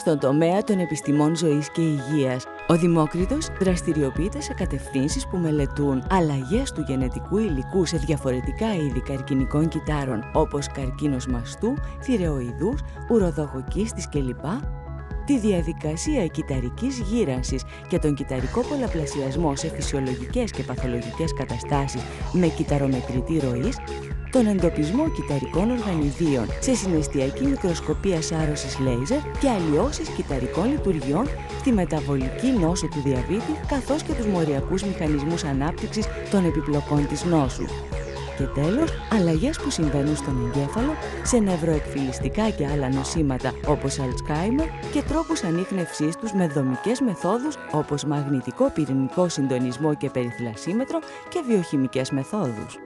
στον τομέα των επιστημών ζωής και υγείας. Ο Δημόκριτος δραστηριοποιείται σε κατευθύνσεις που μελετούν αλλαγές του γενετικού υλικού σε διαφορετικά είδη καρκινικών κυττάρων, όπως καρκίνος μαστού, θηρεοειδούς, ουροδοχοκίστης κλπ. Τη διαδικασία κυτταρικής γύρανσης και τον κυτταρικό πολλαπλασιασμό σε φυσιολογικές και παθολογικές καταστάσεις με κυτταρομετρητή ροής, τον εντοπισμό κυτταρικών οργανιδίων σε συναισθιακή μικροσκοπία σάρωσης λέιζερ και αλλοιώσεις κυτταρικών λειτουργιών στη μεταβολική νόσο του διαβήτη, καθώς και τους μοριακούς μηχανισμούς ανάπτυξης των επιπλοκών της νόσου. Και τέλος, αλλαγές που συμβαίνουν στον εγκέφαλο σε νευροεκφυλιστικά και άλλα νοσήματα όπως Alzheimer και τρόπους ανίχνευσής τους με δομικές μεθόδους όπως μαγνητικό πυρηνικό συντονισμό και περιθλασσίμετρο και βιοχημικές μεθόδους.